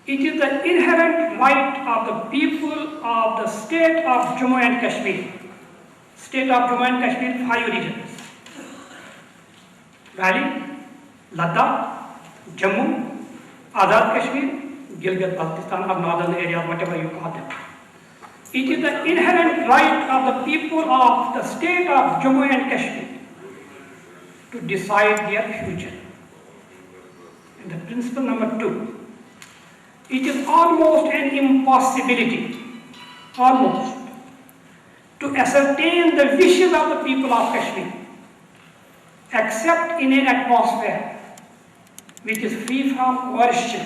It is the inherent right of the people of the state of Jammu and Kashmir. State of Jammu and Kashmir, 5 regions. Valley, Ladakh, Jammu, Azad Kashmir, Gilgit-Baltistan, or northern areas, whatever you call them. It is the inherent right of the people of the state of Jammu and Kashmir to decide their future. And the principle number 2, it is almost an impossibility, almost, to ascertain the wishes of the people of Kashmir, except in an atmosphere which is free from coercion,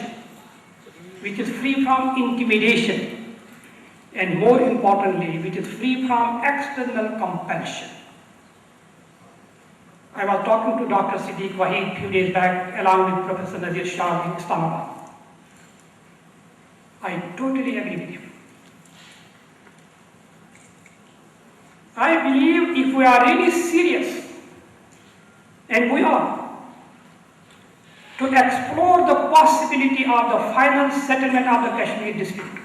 which is free from intimidation, and more importantly, which is free from external compulsion. I was talking to Dr. Siddiq Wahid a few days back along with Professor Nazir Shah in Islamabad. I totally agree with him. I believe if we are really serious, and we are, to explore the possibility of the final settlement of the Kashmir dispute,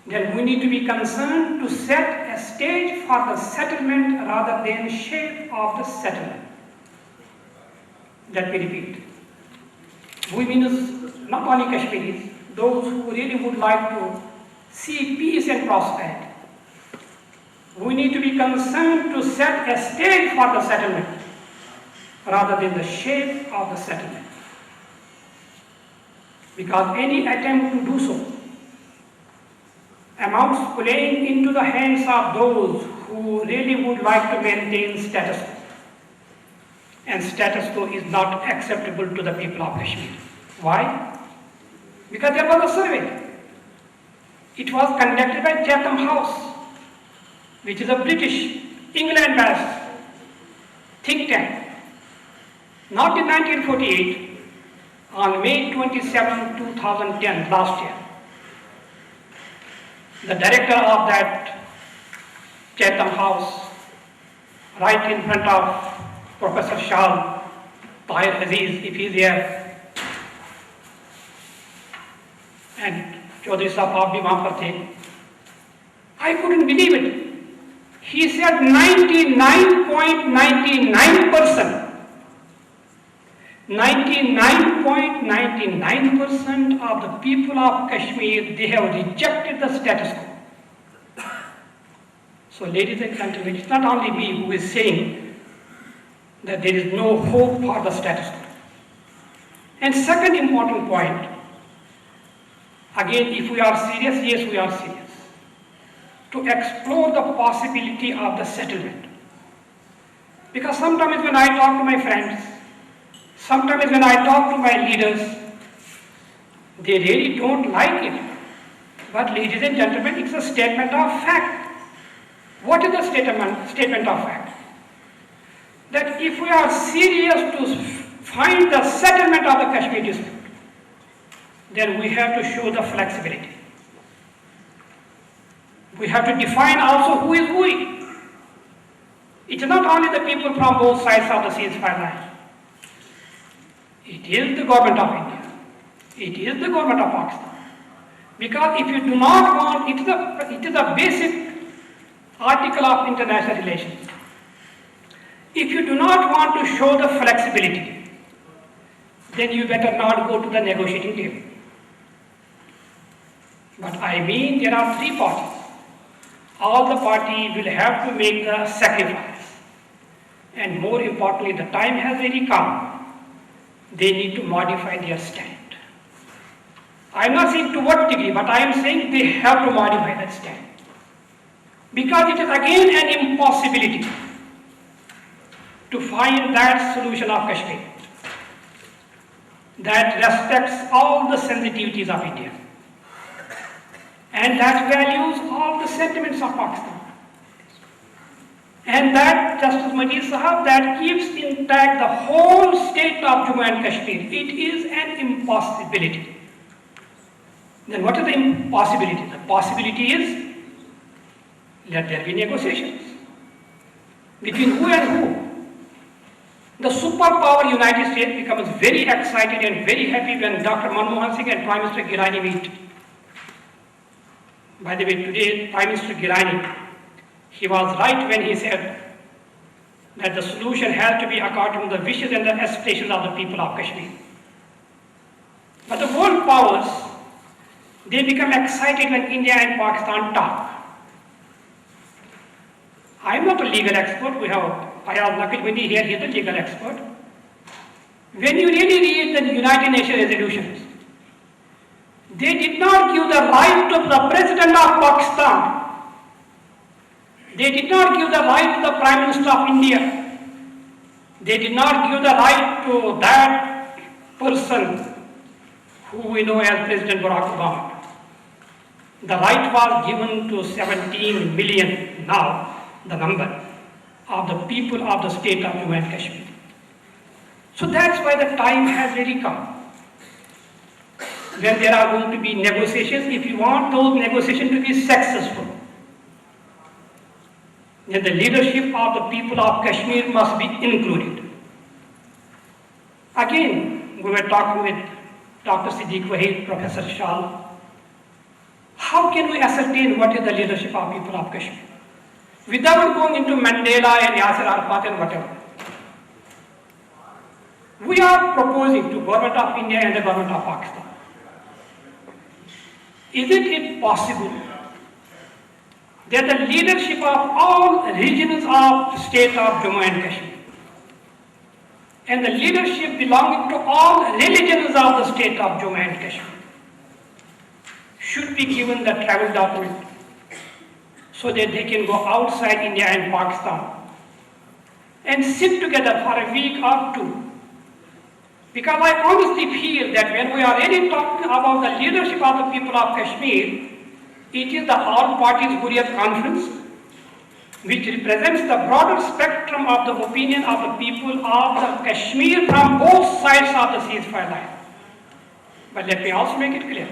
then we need to be concerned to set a stage for the settlement rather than shape of the settlement. Let me repeat. We mean not only Kashmiris, those who really would like to see peace and prosperity. We need to be concerned to set a stage for the settlement rather than the shape of the settlement. Because any attempt to do so amounts playing into the hands of those who really would like to maintain status quo. And status quo is not acceptable to the people of Kashmir. Why? Because there was a survey. It was conducted by Chatham House, which is a British, England-based think tank. Not in 1948, on May 27, 2010, last year. The director of that Chatham House, right in front of Professor Shah, Tahir Aziz, if he is here, and Chaudhry Sahab bhi wahan par the. I couldn't believe it. He said 99.99% of the people of Kashmir, they have rejected the status quo. So ladies and gentlemen, it's not only me who is saying that there is no hope for the status quo. And second important point, again, if we are serious, yes, we are serious, to explore the possibility of the settlement. Because sometimes when I talk to my friends, sometimes when I talk to my leaders, they really don't like it. But ladies and gentlemen, it's a statement of fact. What is the statement of fact? That if we are serious to find the settlement of the Kashmir dispute, then we have to show the flexibility. We have to define also who is we. It is not only the people from both sides of the ceasefire line. It is the government of India. It is the government of Pakistan. Because if you do not want, it is a basic article of international relations. If you do not want to show the flexibility, then you better not go to the negotiating table. But I mean, there are 3 parties. All the parties will have to make the sacrifice. And more importantly, the time has really come. They need to modify their stand. I am not saying to what degree, but I am saying they have to modify that stand. Because it is again an impossibility to find that solution of Kashmir that respects all the sensitivities of India and that values all the sentiments of Pakistan. And that, Justice Majid Sahab, that keeps intact the whole state of Jammu and Kashmir. It is an impossibility. Then what is the impossibility? The possibility is, let there be negotiations. Between who and who? The superpower United States becomes very excited and very happy when Dr. Manmohan Singh and Prime Minister Gilani meet. By the way, today Prime Minister Gilani, he was right when he said that the solution has to be according to the wishes and the aspirations of the people of Kashmir. But the world powers, they become excited when India and Pakistan talk. I am not a legal expert. We have Ayaz Nakilbindi here, he is a legal expert. When you really read the United Nations resolutions, they did not give the right to the President of Pakistan. They did not give the right to the Prime Minister of India. They did not give the right to that person who we know as President Barack Obama. The right was given to 17 million now, the number of the people of the state of Jammu and Kashmir. So that's why the time has really come. When there are going to be negotiations, if you want those negotiations to be successful, then the leadership of the people of Kashmir must be included. Again, we were talking with Dr. Siddiq Wahid, Professor Shah. How can we ascertain what is the leadership of people of Kashmir? Without going into Mandela and Yasser Arafat and whatever. We are proposing to government of India and the government of Pakistan. Isn't it possible that the leadership of all regions of the state of Jammu and Kashmir and the leadership belonging to all religions of the state of Jammu and Kashmir should be given the travel document so that they can go outside India and Pakistan and sit together for a week or two? Because I honestly feel that when we are really talking about the leadership of the people of Kashmir, it is the All Parties Hurriyat Conference which represents the broader spectrum of the opinion of the people of the Kashmir from both sides of the ceasefire line. But let me also make it clear.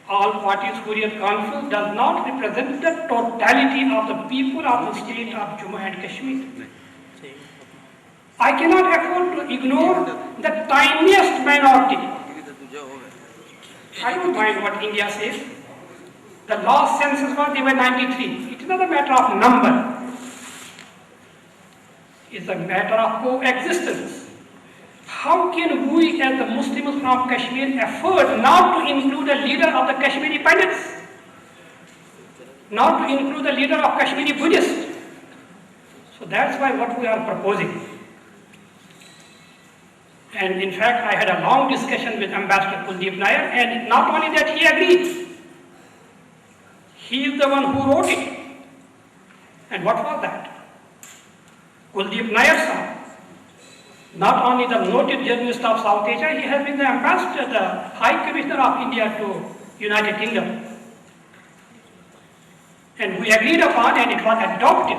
All Parties Hurriyat Conference does not represent the totality of the people of the state of Jammu and Kashmir. I cannot afford to ignore the tiniest minority. I don't mind what India says. The last census was they were 93. It is not a matter of number. It's a matter of coexistence. How can we as the Muslims from Kashmir afford not to include a leader of the Kashmiri Pandits? Not to include the leader of Kashmiri Buddhists? So that's why what we are proposing. And in fact, I had a long discussion with Ambassador Kuldeep Nair, and not only that, he agreed. He is the one who wrote it. And what was that? Kuldeep Nair sir, not only the noted journalist of South Asia, he has been the ambassador, the High Commissioner of India to United Kingdom. And we agreed upon, and it was adopted.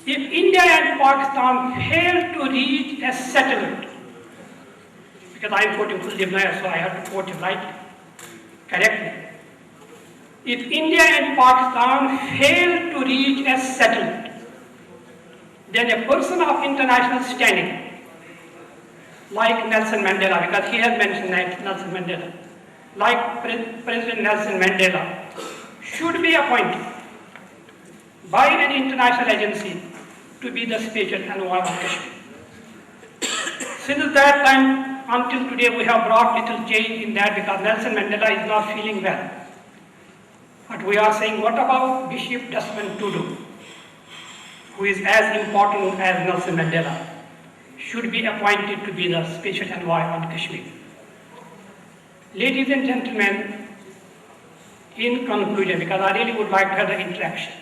If India and Pakistan fail to reach a settlement, because I am quoting Kuldeep Nair, so I have to quote him right, correctly. If India and Pakistan fail to reach a settlement, then a person of international standing, like Nelson Mandela, because he has mentioned Nelson Mandela, like President Nelson Mandela, should be appointed by an international agency to be the special envoy of Kashmir. Since that time until today, we have brought little change in that because Nelson Mandela is not feeling well. But we are saying, what about Bishop Desmond Tutu, who is as important as Nelson Mandela, should be appointed to be the special envoy on Kashmir. Ladies and gentlemen, in conclusion, because I really would like to have the interaction,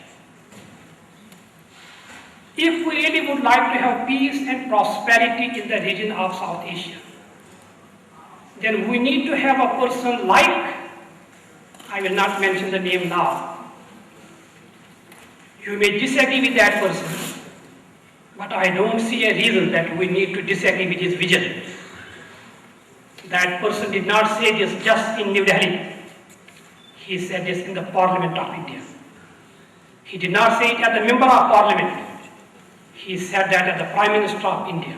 if we really would like to have peace and prosperity in the region of South Asia, then we need to have a person like, I will not mention the name now. You may disagree with that person, but I don't see a reason that we need to disagree with his vision. That person did not say this just in New Delhi. He said this in the Parliament of India. He did not say it as a member of Parliament. He said that as the Prime Minister of India,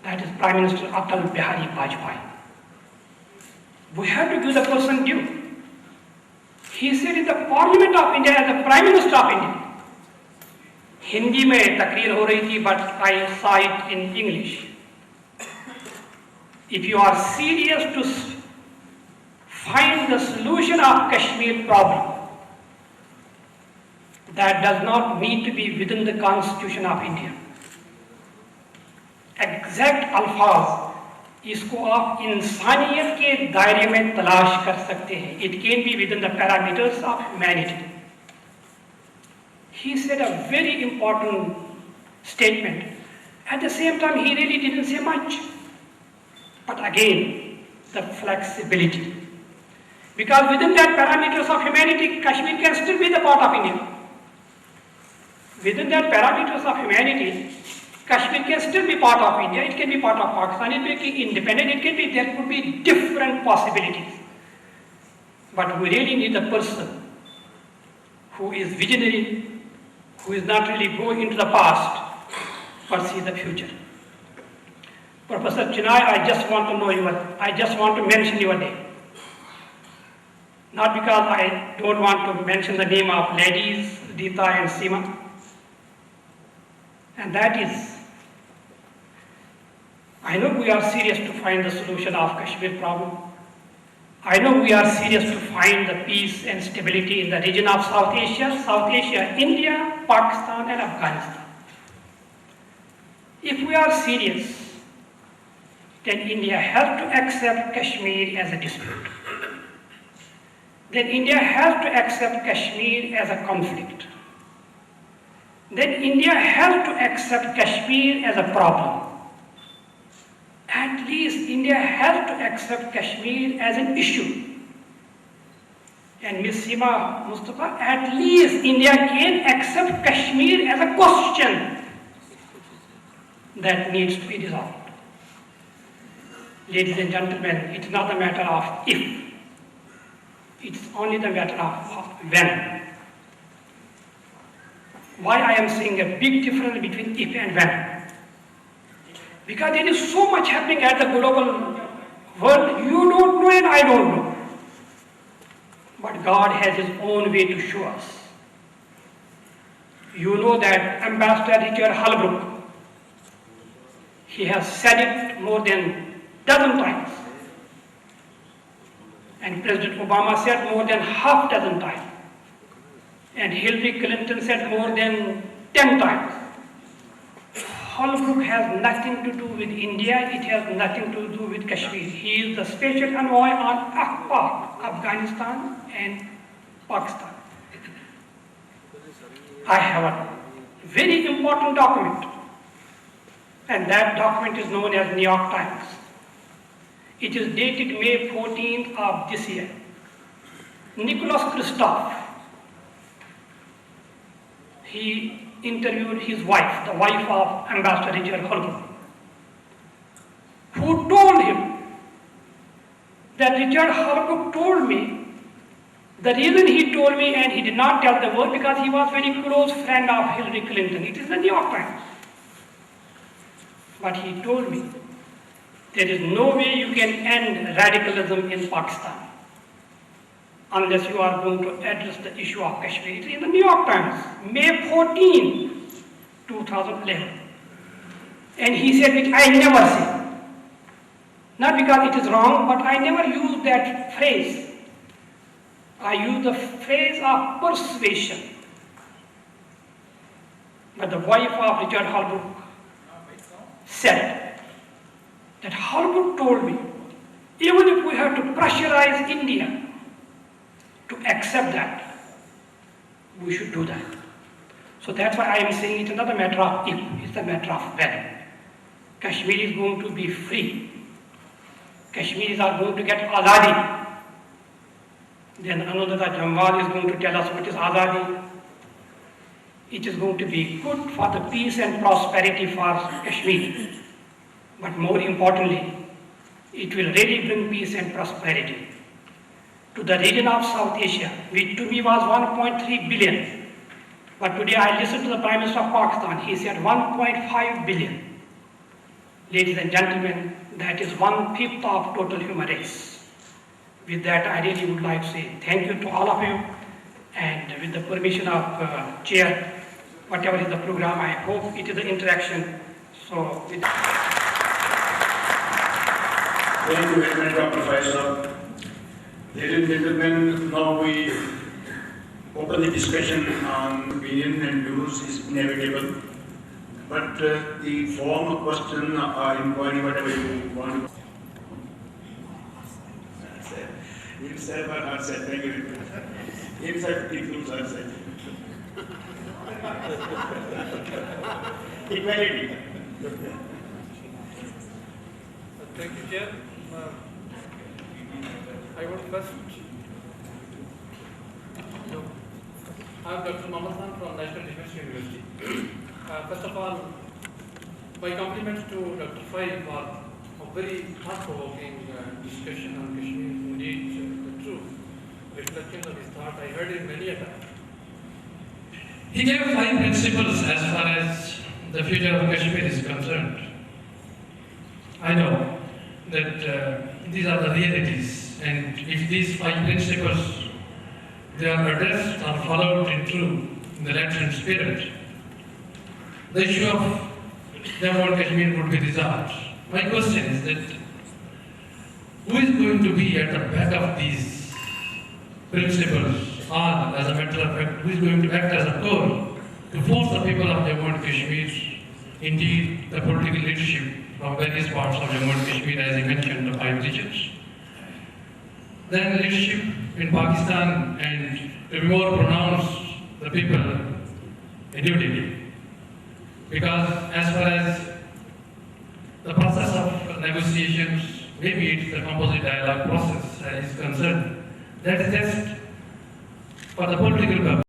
that is Prime Minister Atal Bihari Vajpayee. We have to give the person due. He said in the Parliament of India as the Prime Minister of India. Hindi में तकरीर हो रही थी, but I saw it in English. If you are serious to find the solution of Kashmir problem, that does not need to be within the Constitution of India. Exact अल्फाज इसको आप इंसानियत के दायरे में तलाश कर सकते हैं. It can be within the parameters of humanity. He said a very important statement. At the same time, he really didn't say much. But again, the flexibility. Because within that parameters of humanity, Kashmir can still be the part of India. Within that parameters of humanity, Kashmir can still be part of India, it can be part of Pakistan, it can be independent, it can be, there could be different possibilities. But we really need a person who is visionary, who is not really going into the past, but see the future. Professor Chenoy, I just want to mention your name. Not because I don't want to mention the name of ladies, Rita and Seema. And that is, I know we are serious to find the solution of Kashmir problem. I know we are serious to find the peace and stability in the region of South Asia, India, Pakistan and Afghanistan. If we are serious, then India has to accept Kashmir as a dispute. Then India has to accept Kashmir as a conflict. Then India has to accept Kashmir as a problem. At least India has to accept Kashmir as an issue. And Ms. Seema Mustafa, at least India can accept Kashmir as a question that needs to be resolved. Ladies and gentlemen, it's not a matter of if, it's only the matter of when. Why I am saying a big difference between if and when? Because there is so much happening at the global world, you don't know and I don't know. But God has His own way to show us. You know that Ambassador Richard Holbrooke, he has said it more than dozen times. And President Obama said more than half dozen times. And Hillary Clinton said more than 10 times. Holbrooke has nothing to do with India, it has nothing to do with Kashmir. He is the special envoy on Afghanistan and Pakistan. I have a very important document, and that document is known as New York Times. It is dated May 14th of this year. Nicholas Kristof, he interviewed his wife, the wife of Ambassador Richard Holbrooke, who told him that Richard Holbrooke told me, the reason he told me and he did not tell the world because he was very close friend of Hillary Clinton. It is the New York Times. But he told me, there is no way you can end radicalism in Pakistan unless you are going to address the issue of Kashmir. It is in the New York Times, May 14, 2011. And he said, which I never say. Not because it is wrong, but I never use that phrase. I use the phrase of persuasion. But the wife of Richard Holbrooke said that Holbrooke told me, even if we have to pressurize India to accept that, we should do that. So that's why I am saying it's not a matter of if, it's a matter of when. Kashmir is going to be free. Kashmiris are going to get Azadi. Then another Jamwal is going to tell us what is Azadi. It is going to be good for the peace and prosperity for Kashmir. But more importantly, it will really bring peace and prosperity to the region of South Asia, which to me was 1.3 billion. But today I listened to the Prime Minister of Pakistan. He said 1.5 billion. Ladies and gentlemen, that is 1/5 of total human race. With that, I really would like to say thank you to all of you. And with the permission of Chair, whatever is the program, I hope it is the interaction. So, Thank you very much, Dr. Faisal. Ladies and gentlemen, now we open the discussion on opinion and views is inevitable. But the form of question or inquiry, whatever you want. You said but not said. Thank you. Inside includes outside. Equality. Thank you, Chair. I would first. I'm Dr. Kamal Chenoy from National University. First of all, my compliments to Dr. Fai for a very thought-provoking discussion on Kashmir. Indeed, the true reflection of his thought I heard it many a time. He gave 5 principles as far as the future of Kashmir is concerned. I know that these are the realities, and if these 5 principles they are addressed or followed in the letter and spirit, the issue of Jammu and Kashmir would be resolved. My question is that who is going to be at the back of these principles, or as a matter of fact, who is going to act as a core to force the people of Jammu and Kashmir, indeed the political leadership from various parts of Jammu and Kashmir, as I mentioned, the 5 regions. Then leadership in Pakistan, and to be more pronounced, the people individually. Because as far as the process of negotiations, maybe it's the composite dialogue process is concerned, that is just for the political purpose.